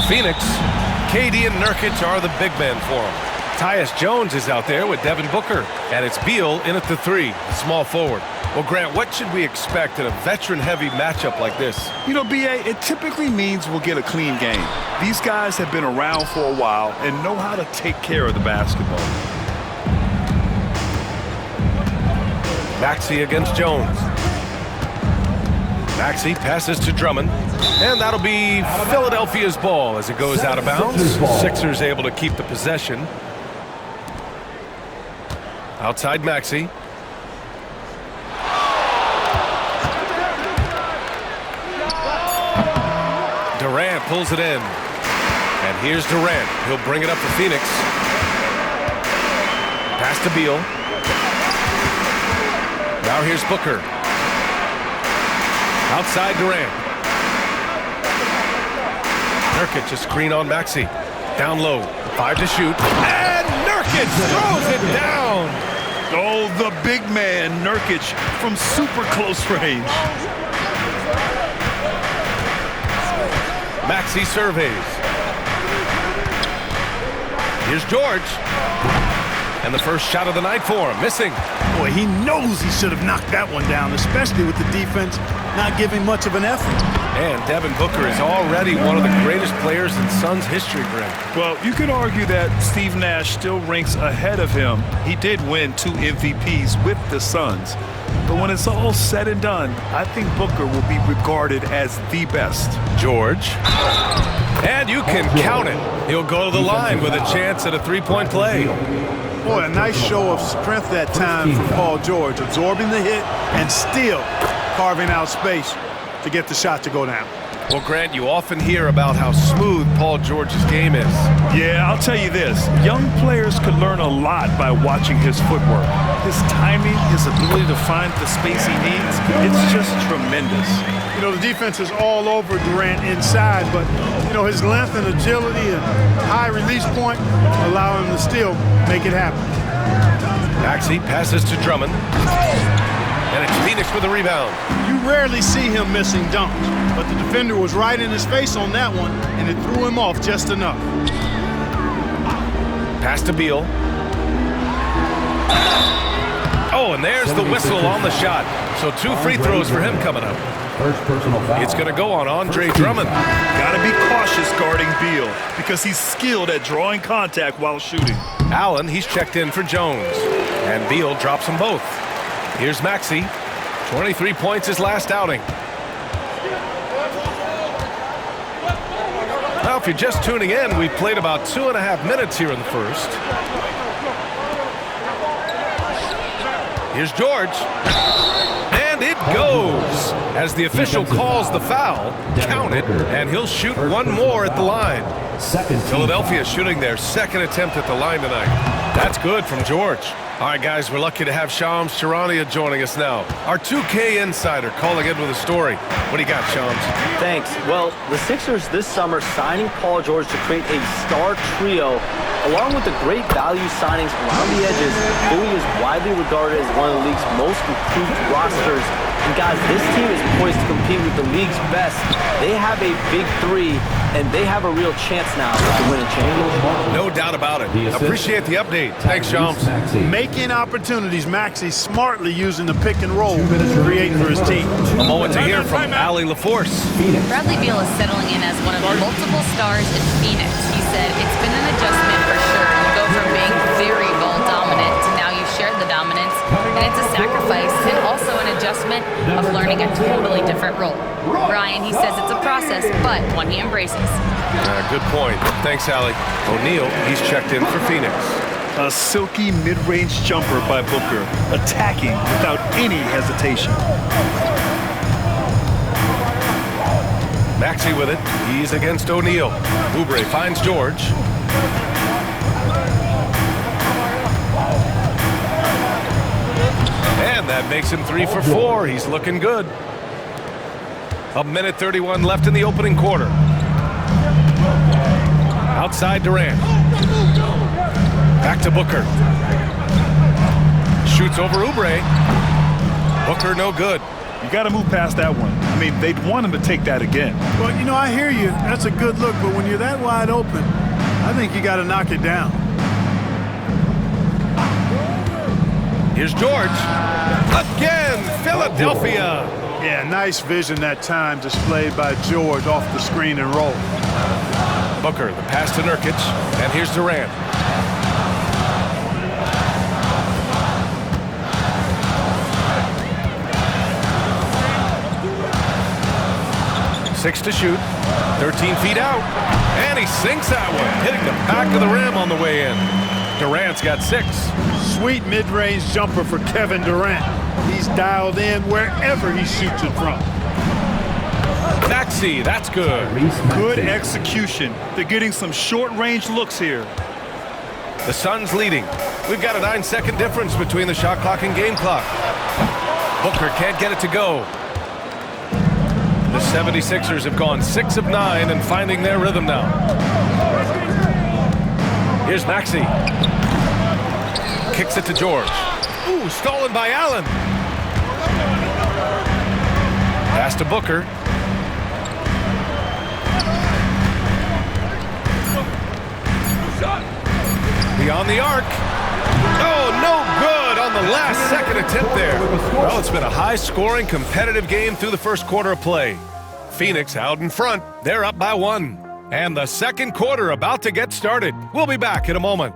Phoenix, KD and Nurkic are the big men for him. Tyus Jones is out there with Devin Booker, and it's Beal in at the 3, the small forward. Well, Grant, what should we expect in a veteran-heavy matchup like this? You know, B.A., it typically means we'll get a clean game. These guys have been around for a while and know how to take care of the basketball. Maxey against Jones. Maxey passes to Drummond, and that'll be Philadelphia's ball as it goes out of bounds. Sixers able to keep the possession. Outside Maxey. Durant pulls it in. And here's Durant. He'll bring it up for Phoenix. Pass to Beal. Now here's Booker. Outside Durant. Nurkic a screen on Maxey. Down low. 5 to shoot. And Nurkic throws it down. Oh, the big man, Nurkic, from super close range. Maxey surveys. Here's George. And the first shot of the night for him, missing. Boy, he knows he should have knocked that one down, especially with the defense not giving much of an effort. And Devin Booker is already one of the greatest players in Suns history, Grant. Well, you could argue that Steve Nash still ranks ahead of him. He did win 2 MVPs with the Suns. But when it's all said and done, I think Booker will be regarded as the best. George. And you can count it. He'll go to the line with a chance at a three-point play. Boy, a nice show of strength that time from Paul George, absorbing the hit and still carving out space to get the shot to go down. Well, Grant, you often hear about how smooth Paul George's game is. Yeah, I'll tell you this. Young players could learn a lot by watching his footwork. His timing, his ability to find the space he needs, it's just tremendous. You know, the defense is all over Durant inside, but, you know, his length and agility and high release point allow him to still make it happen. Maxey passes to Drummond. And it's Phoenix with a rebound. You rarely see him missing dunks, but the defender was right in his face on that one, and it threw him off just enough. Pass to Beal. Oh, and there's the whistle on the shot. So 2 free throws for him coming up. First personal foul. It's going to go on Andre Drummond. Gotta be cautious guarding Beal because he's skilled at drawing contact while shooting. Allen, he's checked in for Jones. And Beal drops them both. Here's Maxey. 23 points his last outing. Now, if you're just tuning in, we've played about 2.5 minutes here in the first. Here's George. And it goes. As the official calls the foul, count it, and he'll shoot one more at the line. Philadelphia shooting their second attempt at the line tonight. That's good from George. All right, guys, we're lucky to have Shams Charania joining us now. Our 2K insider calling in with a story. What do you got, Shams? Thanks. Well, the Sixers this summer signing Paul George to create a star trio, along with the great value signings around the edges. Philly is widely regarded as one of the league's most improved rosters. And guys, this team is poised to compete with the league's best. They have a big 3, and they have a real chance now to win a championship. No doubt about it. Appreciate the update. Thanks, Shams. Making opportunities, Maxey smartly using the pick and roll to create for his team. A moment to hear from Allie LaForce. Bradley Beal is settling in as one of the multiple stars in Phoenix. He said it's been an adjustment for sure. You go from being very ball dominant to now you share the dominance, and it's a sacrifice and also an adjustment of learning a totally different role. Brian, he says it's a process, but one he embraces. Good point. Thanks, Allie. O'Neal, he's checked in for Phoenix. A silky mid-range jumper by Booker, attacking without any hesitation. Maxey with it. He's against O'Neal. Oubre finds George. And that makes him 3 for 4. He's looking good. 1:31 left in the opening quarter. Outside Durant. Back to Booker. Shoots over Oubre. Booker no good. You got to move past that one. I mean, they'd want him to take that again. Well, you know, I hear you. That's a good look, but when you're that wide open, I think you got to knock it down. Here's George. Again, Philadelphia. Yeah, nice vision that time displayed by George off the screen and roll. Booker, the pass to Nurkic, and here's Durant. Six to shoot, 13 feet out, and he sinks that one, hitting the back of the rim on the way in. Durant's got 6. Sweet mid-range jumper for Kevin Durant. He's dialed in wherever he shoots it from. Maxey, that's good. Good execution. They're getting some short-range looks here. The Suns leading. We've got a 9-second difference between the shot clock and game clock. Booker can't get it to go. The 76ers have gone 6 of 9 and finding their rhythm now. Here's Maxey. Kicks it to George. Ooh, stolen by Allen. Pass to Booker. Beyond the arc. Oh, no good on the last second attempt there. Well, it's been a high-scoring, competitive game through the first quarter of play. Phoenix out in front. They're up by 1. And the second quarter about to get started. We'll be back in a moment.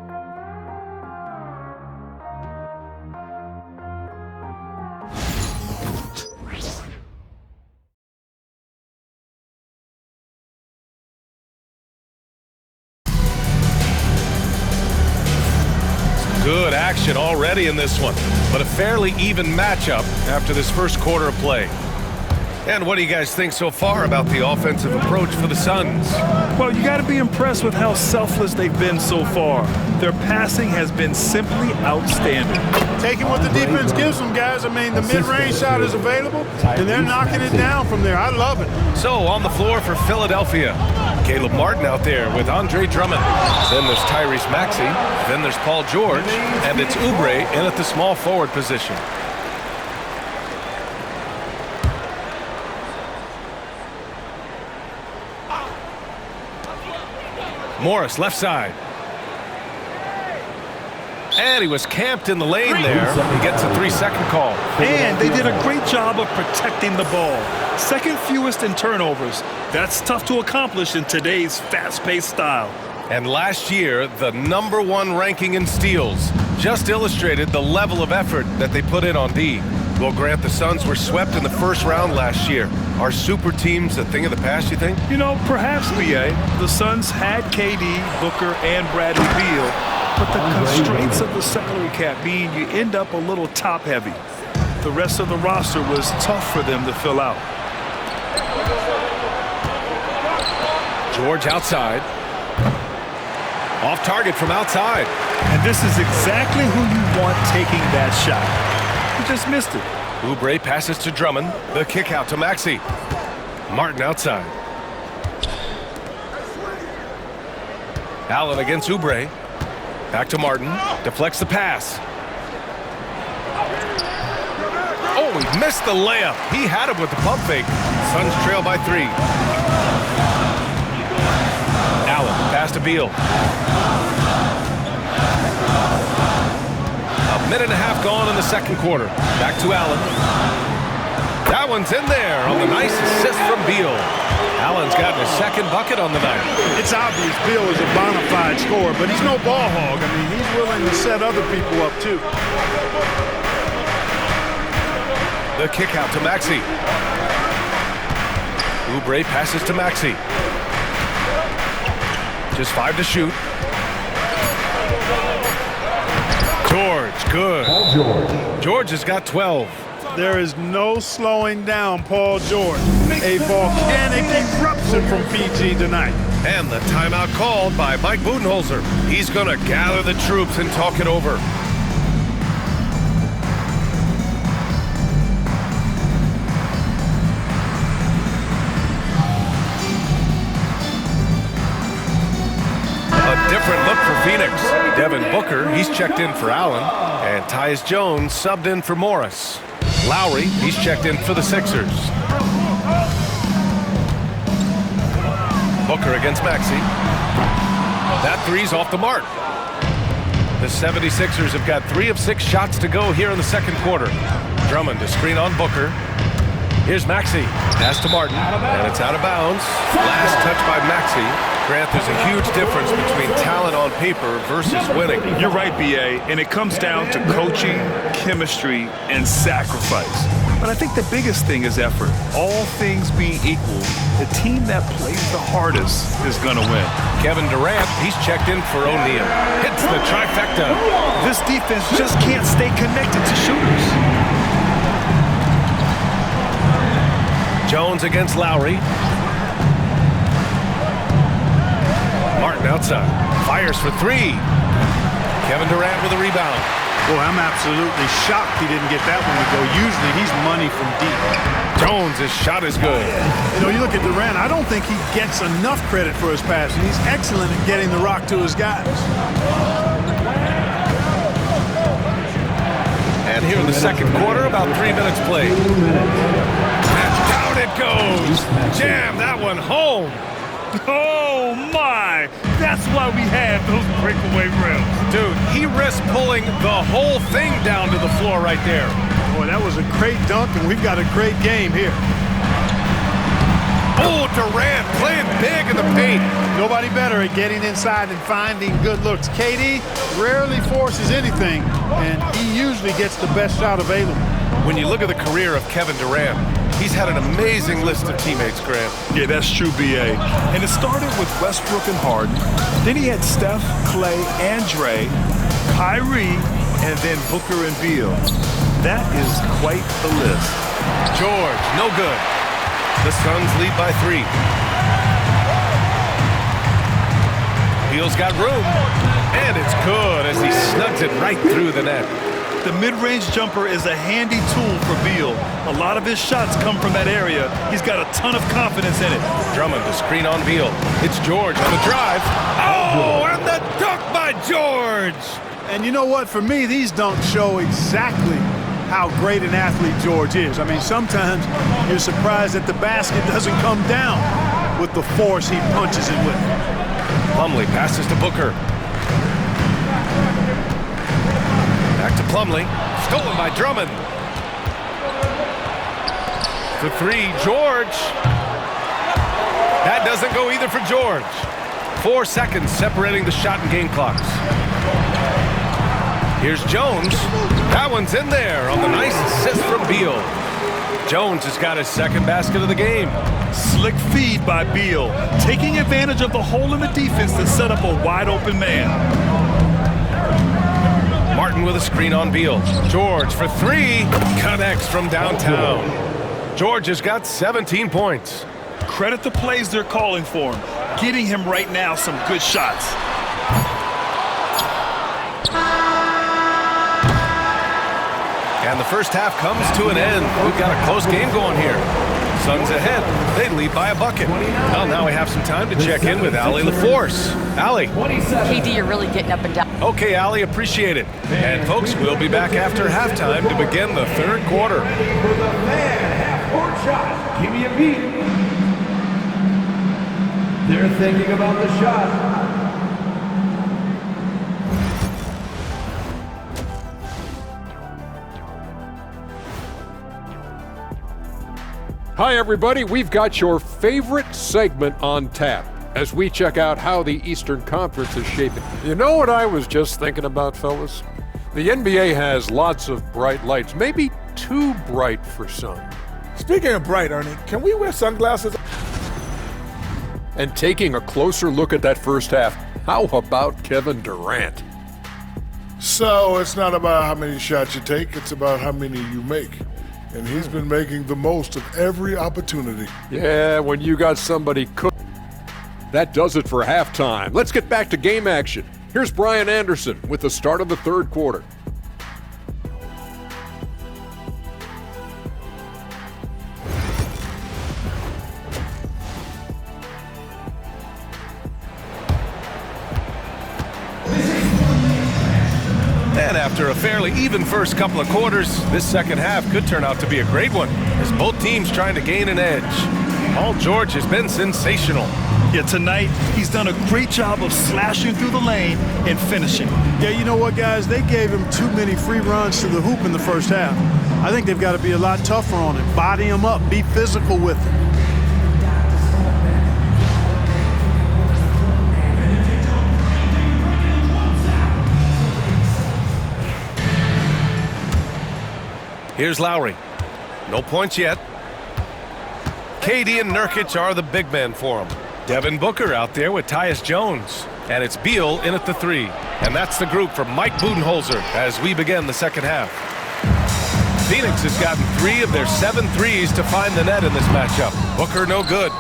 Good action already in this one, but a fairly even matchup after this first quarter of play. And what do you guys think so far about the offensive approach for the Suns? Well, you got to be impressed with how selfless they've been so far. Their passing has been simply outstanding. Taking what the defense gives them, guys. I mean, the mid-range shot is available, and they're knocking it down from there. I love it. So, on the floor for Philadelphia, Caleb Martin out there with Andre Drummond. Then there's Tyrese Maxey. Then there's Paul George. And it's Oubre in at the small forward position. Morris, left side. And he was camped in the lane there. He gets a 3-second call. And they did a great job of protecting the ball. Second fewest in turnovers. That's tough to accomplish in today's fast-paced style. And last year, the #1 ranking in steals just illustrated the level of effort that they put in on D. Well, Grant, the Suns were swept in the first round last year. Are super teams a thing of the past, you think? You know, perhaps, B.A. The Suns had KD, Booker, and Bradley Beal, but the constraints of the salary cap mean you end up a little top-heavy. The rest of the roster was tough for them to fill out. George outside. Off target from outside. And this is exactly who you want taking that shot. He just missed it. Oubre passes to Drummond. The kick out to Maxey. Martin outside. Allen against Oubre. Back to Martin. Deflects the pass. Oh, he missed the layup. He had it with the pump fake. Suns trail by 3. Allen, pass to Beal. A minute and a half gone in the second quarter. Back to Allen. That one's in there on the nice assist from Beal. Allen's gotten his second bucket on the night. It's obvious Beal is a bona fide scorer, but he's no ball hog. I mean, he's willing to set other people up, too. The kick out to Maxey. Oubre passes to Maxey. Just 5 to shoot. George, good. George has got 12. There is no slowing down Paul George. A volcanic eruption from PG tonight. And the timeout called by Mike Budenholzer. He's going to gather the troops and talk it over. A different look for Phoenix. Devin Booker, he's checked in for Allen. And Tyus Jones subbed in for Morris. Lowry, he's checked in for the Sixers. Booker against Maxey. That three's off the mark. The 76ers have got 3 of 6 shots to go here in the second quarter. Drummond to screen on Booker. Here's Maxey. Pass to Martin, and it's out of bounds. Last touch by Maxey. Grant, there's a huge difference between talent on paper versus winning. You're right, B.A., and it comes down to coaching, chemistry, and sacrifice. But I think the biggest thing is effort. All things being equal, the team that plays the hardest is going to win. Kevin Durant, he's checked in for O'Neal. Hits the trifecta. This defense just can't stay connected to shooters. Jones against Lowry. Martin outside. Fires for 3. Kevin Durant with a rebound. Boy, I'm absolutely shocked he didn't get that one to go. Usually he's money from deep. Jones, his shot is good. You know, you look at Durant, I don't think he gets enough credit for his passing. He's excellent at getting the rock to his guys. And here in the second quarter, about 3 minutes played. And down it goes. Jam that one home. Oh, my! That's why we have those breakaway rims. Dude, he risked pulling the whole thing down to the floor right there. Boy, that was a great dunk, and we've got a great game here. Oh, Durant playing big in the paint. Nobody better at getting inside and finding good looks. KD rarely forces anything, and he usually gets the best shot available. When you look at the career of Kevin Durant, he's had an amazing list of teammates, Grant. Yeah, that's true, B.A. And it started with Westbrook and Harden. Then he had Steph, Clay, and Dre, Kyrie, and then Booker and Beal. That is quite the list. George, no good. The Suns lead by 3. Beal's got room, and it's good as he snugs it right through the net. The mid-range jumper is a handy tool for Beal. A lot of his shots come from that area. He's got a ton of confidence in it. Drummond to screen on Beal. It's George on the drive. Oh, and the dunk by George! And you know what? For me, these dunks show exactly how great an athlete George is. I mean, sometimes you're surprised that the basket doesn't come down with the force he punches it with. Plumlee passes to Booker. Back to Plumlee. Stolen by Drummond. For 3, George. That doesn't go either for George. 4 seconds separating the shot and game clocks. Here's Jones. That one's in there on the nice assist from Beal. Jones has got his second basket of the game. Slick feed by Beal, taking advantage of the hole in the defense to set up a wide-open man. Martin with a screen on Beal. George for 3. Connects from downtown. George has got 17 points. Credit the plays they're calling for him. Getting him right now some good shots. And the first half comes to an end. We've got a close game going here. Suns ahead. They lead by a bucket. Well, now we have some time to check in with Allie LaForce. Allie. KD, you're really getting up and down. Okay, Allie, appreciate it. And folks, we'll be back after halftime to begin the third quarter. Half-court shot. Give me a beat. They're thinking about the shot. Hi, everybody. We've got your favorite segment on tap as we check out how the Eastern Conference is shaping. You know what I was just thinking about, fellas? The NBA has lots of bright lights, maybe too bright for some. Speaking of bright, Ernie, can we wear sunglasses? And taking a closer look at that first half, how about Kevin Durant? So it's not about how many shots you take, it's about how many you make. And he's been making the most of every opportunity. Yeah, when you got somebody cooked. That does it for halftime. Let's get back to game action. Here's Brian Anderson with the start of the third quarter. And after a fairly even first couple of quarters. This second half could turn out to be a great one as both teams trying to gain an edge. Paul George has been sensational. Yeah, tonight he's done a great job of slashing through the lane and finishing. Yeah, you know what, guys? They gave him too many free runs to the hoop in the first half. I think they've got to be a lot tougher on him. Body him up. Be physical with him. Here's Lowry. No points yet. KD and Nurkic are the big men for him. Devin Booker out there with Tyus Jones. And it's Beal in at the 3. And that's the group for Mike Budenholzer as we begin the second half. Phoenix has gotten 3 of their 7 threes to find the net in this matchup. Booker no good.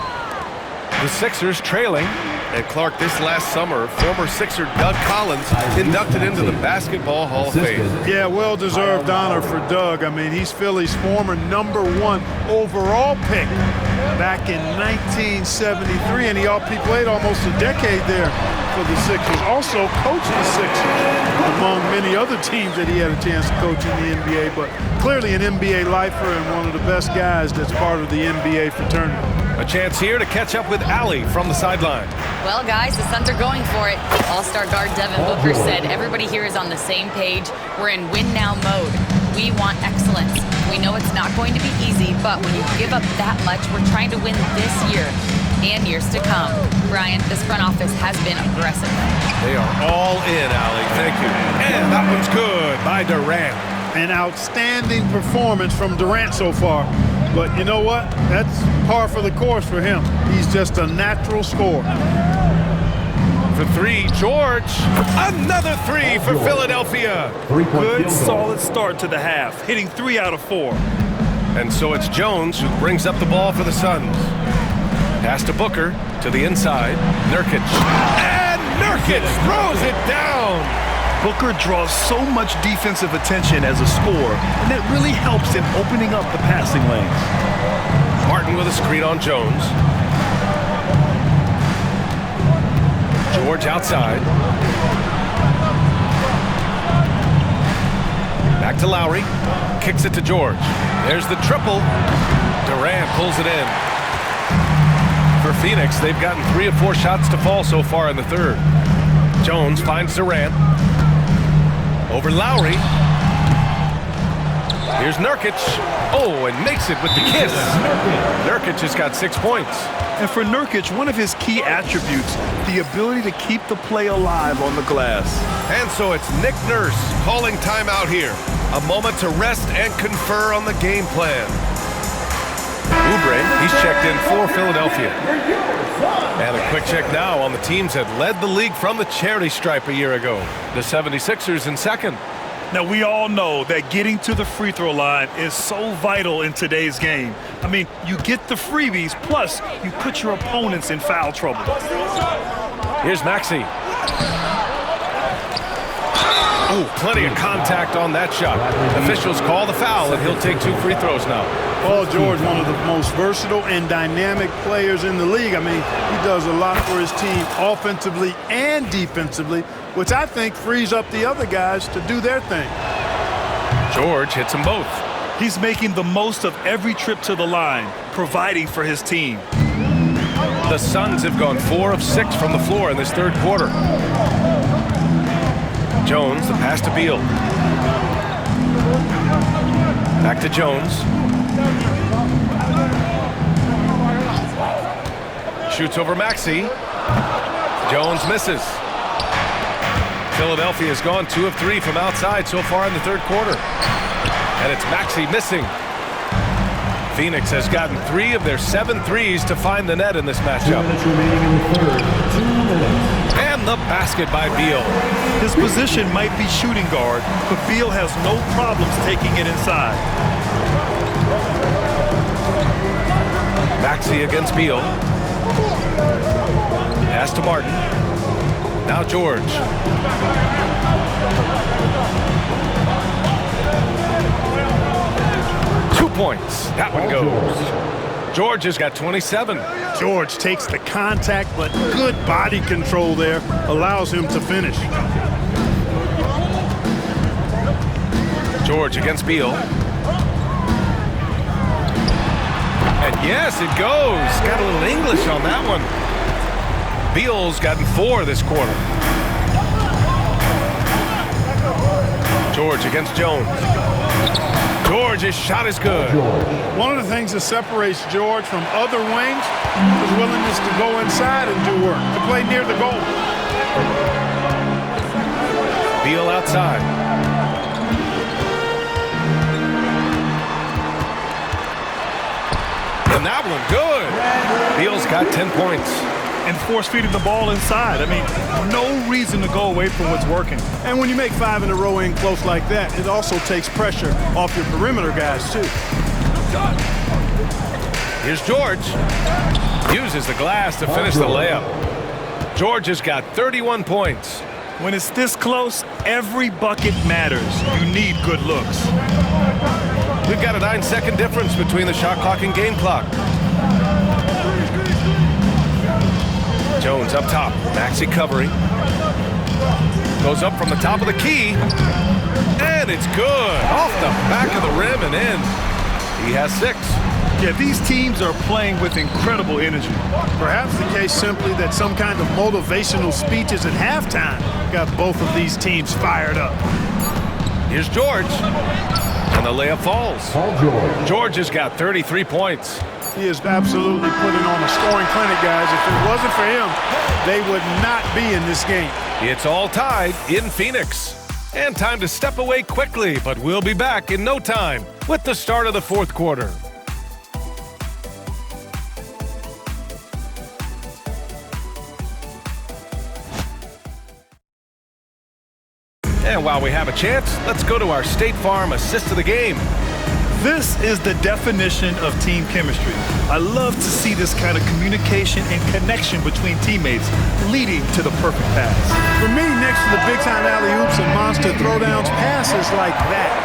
The Sixers trailing. And Clark, this last summer, former Sixer Doug Collins inducted into the Basketball Hall of Fame. Yeah, well-deserved honor for Doug. I mean, he's Philly's former #1 overall pick back in 1973, and he played almost a decade there for the Sixers. Also coached the Sixers, among many other teams that he had a chance to coach in the NBA, but clearly an NBA lifer and one of the best guys that's part of the NBA fraternity. A chance here to catch up with Allie from the sideline. Well, guys, the Suns are going for it. All-star guard Devin Booker said everybody here is on the same page. We're in win-now mode. We want excellence. We know it's not going to be easy, but when you give up that much, we're trying to win this year and years to come. Brian, this front office has been aggressive. They are all in, Allie. Thank you. And that one's good by Durant. An outstanding performance from Durant so far. But you know what? That's par for the course for him. He's just a natural scorer. For 3, George. Another 3 for Philadelphia. Good, solid start to the half, hitting 3 out of 4. And so it's Jones who brings up the ball for the Suns. Pass to Booker, to the inside. Nurkic. And Nurkic throws it down. Booker draws so much defensive attention as a scorer, and that really helps in opening up the passing lanes. Martin with a screen on Jones. George outside. Back to Lowry. Kicks it to George. There's the triple. Durant pulls it in. For Phoenix, they've gotten 3 of 4 shots to fall so far in the third. Jones finds Durant. Over Lowry. Here's Nurkic. Oh, and makes it with the kiss. Nurkic has got 6 points. And for Nurkic, one of his key attributes, the ability to keep the play alive on the glass. And so it's Nick Nurse calling timeout here. A moment to rest and confer on the game plan. Oubre, he's checked in for Philadelphia. And a quick check now on the teams that led the league from the charity stripe a year ago. The 76ers in second. Now, we all know that getting to the free throw line is so vital in today's game. I mean, you get the freebies, plus you put your opponents in foul trouble. Here's Maxey. Oh, plenty of contact on that shot. Officials call the foul, and he'll take 2 free throws now. Paul George, one of the most versatile and dynamic players in the league. I mean, he does a lot for his team offensively and defensively, which I think frees up the other guys to do their thing. George hits them both. He's making the most of every trip to the line, providing for his team. The Suns have gone 4 of 6 from the floor in this third quarter. Jones, the pass to Beal. Back to Jones. Shoots over Maxey. Jones misses. Philadelphia has gone 2 of 3 from outside so far in the third quarter. And it's Maxey missing. Phoenix has gotten 3 of their 7 threes to find the net in this matchup. 2 minutes remaining in the third. 2 minutes. And the basket by Beal. His position might be shooting guard, but Beal has no problems taking it inside. Maxey against Beal. Pass to Martin. Now George. Points. That one goes. George has got 27. George takes the contact, but good body control there allows him to finish. George against Beal. And yes, it goes. Got a little English on that one. Beal's gotten 4 this quarter. George against Jones. George's shot is good. One of the things that separates George from other wings is willingness to go inside and do work, to play near the goal. Beal outside. And that one good. Beal's got 10 points. And force-feeding the ball inside. I mean, no reason to go away from what's working. And when you make 5 in a row in close like that, it also takes pressure off your perimeter guys, too. Here's George. Uses the glass to finish the layup. George has got 31 points. When it's this close, every bucket matters. You need good looks. We've got a 9-second difference between the shot clock and game clock. Jones up top. Maxey covering. Goes up from the top of the key. And it's good. Off the back of the rim and in. He has 6. Yeah, these teams are playing with incredible energy. Perhaps the case simply that some kind of motivational speeches at halftime got both of these teams fired up. Here's George. And the layup falls. George has got 33 points. He is absolutely putting on a scoring clinic, guys. If it wasn't for him, they would not be in this game. It's all tied in Phoenix. And time to step away quickly, but we'll be back in no time with the start of the 4th quarter. And while we have a chance, let's go to our State Farm assist of the game. This is the definition of team chemistry. I love to see this kind of communication and connection between teammates leading to the perfect pass. For me, next to the big-time alley-oops and monster throwdowns, passes like that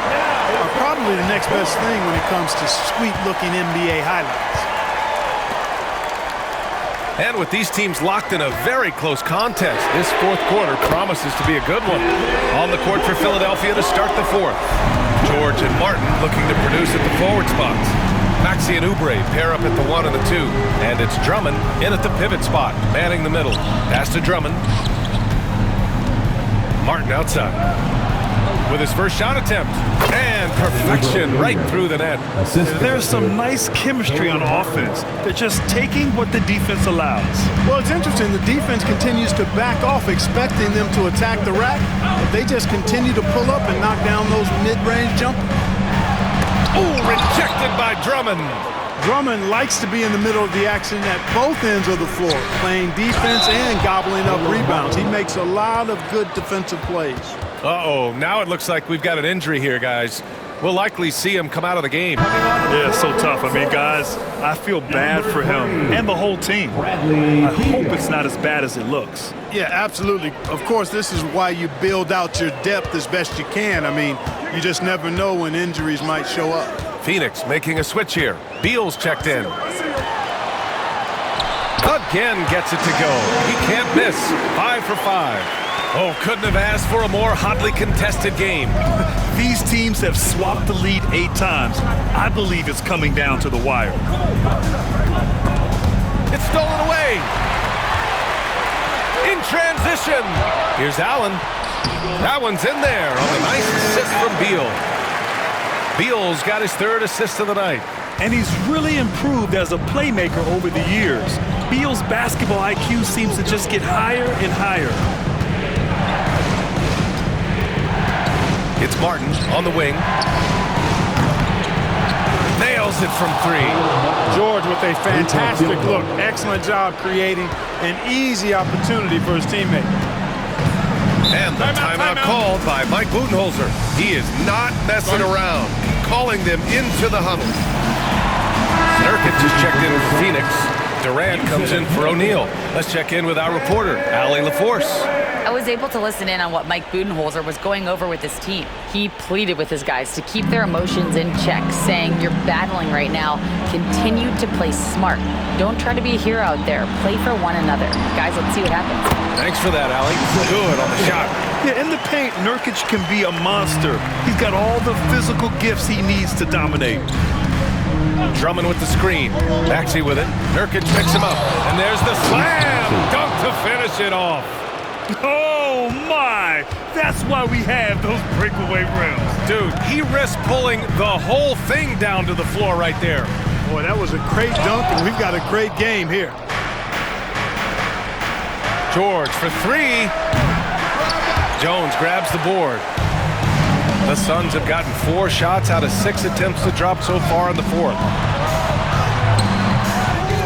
are probably the next best thing when it comes to sweet-looking NBA highlights. And with these teams locked in a very close contest, this 4th quarter promises to be a good one. On the court for Philadelphia to start the 4th. George and Martin looking to produce at the forward spots. Maxey and Oubre pair up at the 1 and the 2. And it's Drummond in at the pivot spot, manning the middle. Pass to Drummond. Martin outside. With his first shot attempt. And perfection right through the net. There's some nice chemistry on offense. They're just taking what the defense allows. Well, it's interesting. The defense continues to back off, expecting them to attack the rack. But they just continue to pull up and knock down those mid-range jumpers. Ooh, rejected by Drummond. Drummond likes to be in the middle of the action at both ends of the floor, playing defense and gobbling up rebounds. He makes a lot of good defensive plays. Uh-oh, now it looks like we've got an injury here, guys. We'll likely see him come out of the game. Yeah, so tough. I mean, guys, I feel bad for him and the whole team. I hope it's not as bad as it looks. Yeah, absolutely. Of course, this is why you build out your depth as best you can. I mean, you just never know when injuries might show up. Phoenix making a switch here. Beal's checked in. Again gets it to go. He can't miss. 5 for 5. Oh, couldn't have asked for a more hotly contested game. These teams have swapped the lead 8 times. I believe it's coming down to the wire. It's stolen away. In transition. Here's Allen. That one's in there on a nice assist from Beal. Beal's got his 3rd assist of the night. And he's really improved as a playmaker over the years. Beal's basketball IQ seems to just get higher and higher. It's Martin on the wing. Nails it from 3. George with a fantastic look. Excellent job creating an easy opportunity for his teammate. And the timeout called by Mike Budenholzer. He is not messing around, calling them into the huddle. Nurkic just checked in for Phoenix. Durant comes in for O'Neal. Let's check in with our reporter, Allie LaForce. I was able to listen in on what Mike Budenholzer was going over with his team. He pleaded with his guys to keep their emotions in check, saying, "You're battling right now. Continue to play smart. Don't try to be a hero out there. Play for one another." Guys, let's see what happens. Thanks for that, Allie. Good on the shot. Yeah, in the paint, Nurkic can be a monster. He's got all the physical gifts he needs to dominate. Drummond with the screen. Maxey with it. Nurkic picks him up. And there's the slam. Dunk to finish it off. Oh, my. That's why we have those breakaway rims. Dude, he risked pulling the whole thing down to the floor right there. Boy, that was a great dunk, and we've got a great game here. George for three. Jones grabs the board. The Suns have gotten 4 shots out of 6 attempts to drop so far in the fourth.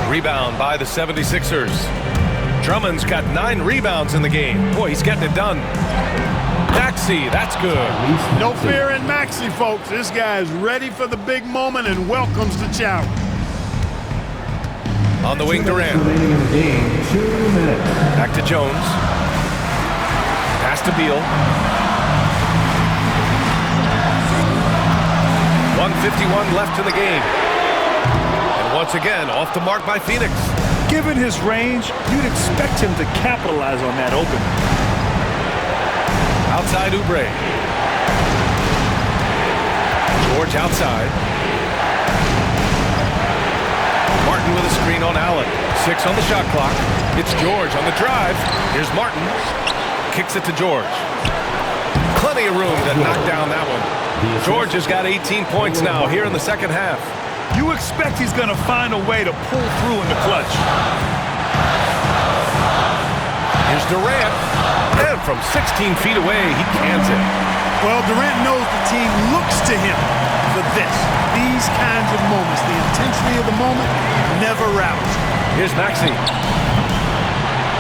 Rebound by the 76ers. Drummond's got 9 rebounds in the game. Boy, he's getting it done. Maxey, that's good. No fear in Maxey, folks. This guy is ready for the big moment and welcomes the challenge. On the wing, Durant. Back to Jones. Pass to Beal. 1:51 left in the game. And once again, off the mark by Phoenix. Given his range, you'd expect him to capitalize on that opening. Outside Oubre. George outside. Martin with a screen on Allen. 6 on the shot clock. It's George on the drive. Here's Martin. Kicks it to George. Plenty of room to knock down that one. George has got 18 points now here in the second half. You expect he's going to find a way to pull through in the clutch. Here's Durant. And from 16 feet away, he cans it. Well, Durant knows the team looks to him for this. These kinds of moments, the intensity of the moment, never rattles. Here's Maxey.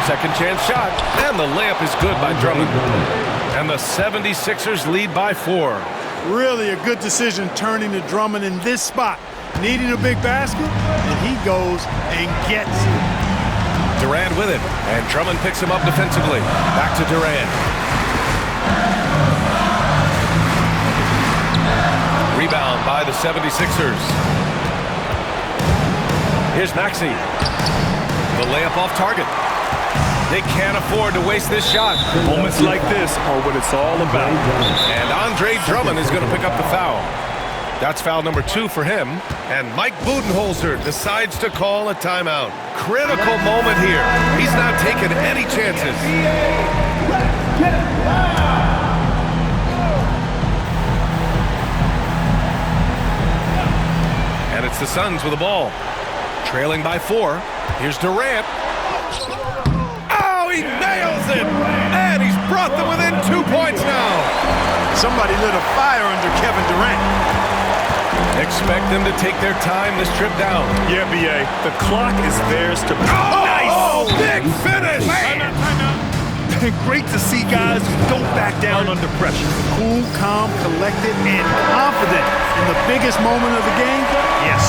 Second chance shot. And the layup is good by Drummond. And the 76ers lead by 4. Really a good decision turning to Drummond in this spot. Needing a big basket, and he goes and gets it. Durant with it, and Drummond picks him up defensively. Back to Durant. Rebound by the 76ers. Here's Maxey. The layup off target. They can't afford to waste this shot. Moments like this are what it's all about. And Andre Drummond is going to pick up the foul. That's foul number 2 for him. And Mike Budenholzer decides to call a timeout. Critical moment here. He's not taking any chances. And it's the Suns with the ball. Trailing by 4. Here's Durant. Oh, he nails it! And he's brought them within 2 points now. Somebody lit a fire under Kevin Durant. Expect them to take their time this trip down. Yeah, B.A. The clock is theirs to... Oh, big finish! Great to see guys who don't back down under pressure. Cool, calm, collected, and confident in the biggest moment of the game. Yes.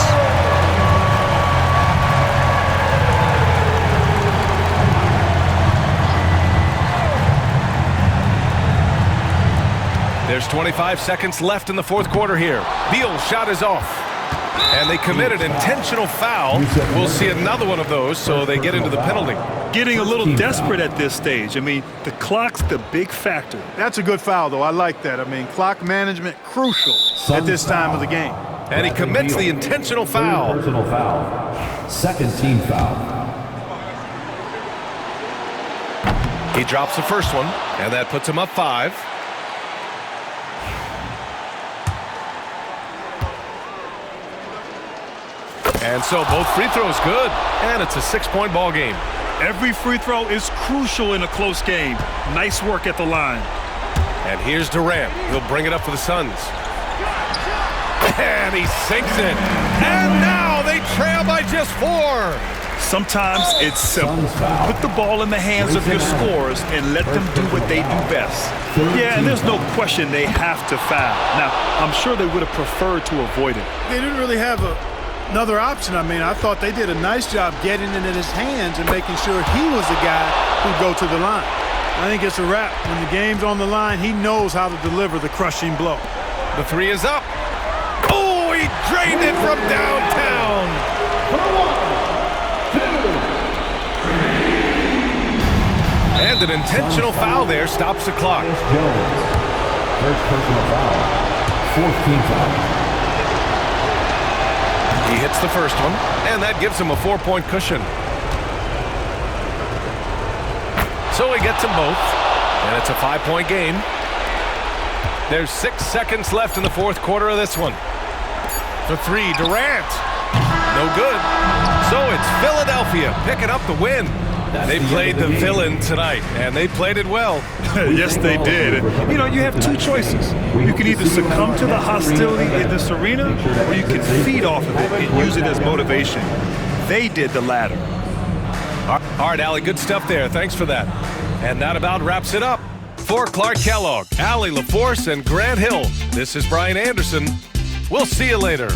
There's 25 seconds left in the fourth quarter here. Beal's shot is off. And they committed intentional foul. We'll see another one of those, so they get into the penalty. Getting a little desperate at this stage. I mean, the clock's the big factor. That's a good foul, though. I like that. I mean, clock management crucial at this time of the game. And he commits the intentional foul. Personal foul. Second team foul. He drops the first one, and that puts him up 5. And so both free throws good, and it's a 6-point ball game. Every free throw is crucial in a close game. Nice work at the line. And here's Durant. He'll bring it up for the Suns. And he sinks it. And now they trail by just 4. Sometimes it's simple. Put the ball in the hands of your scorers and let them do what they do best. Yeah, and there's no question they have to foul. Now, I'm sure they would have preferred to avoid it. They didn't really have another option. I mean, I thought they did a nice job getting it in his hands and making sure he was the guy who'd go to the line. I think it's a wrap. When the game's on the line, he knows how to deliver the crushing blow. The 3 is up. Oh, he drained it from downtown. 1, 2, 3. And an intentional foul there stops the clock. Jones. First personal foul. Fourth team foul. He hits the first one, and that gives him a 4-point cushion. So he gets them both, and it's a 5-point game. There's 6 seconds left in the fourth quarter of this one. For 3, Durant. No good. So it's Philadelphia picking up the win. They played the villain tonight, and they played it well. Yes, they did. And, you have 2 choices. You can either succumb to the hostility in this arena, or you can feed off of it and use it as motivation. They did the latter. All right, Allie, good stuff there. Thanks for that. And that about wraps it up. For Clark Kellogg, Allie LaForce, and Grant Hill, this is Brian Anderson. We'll see you later.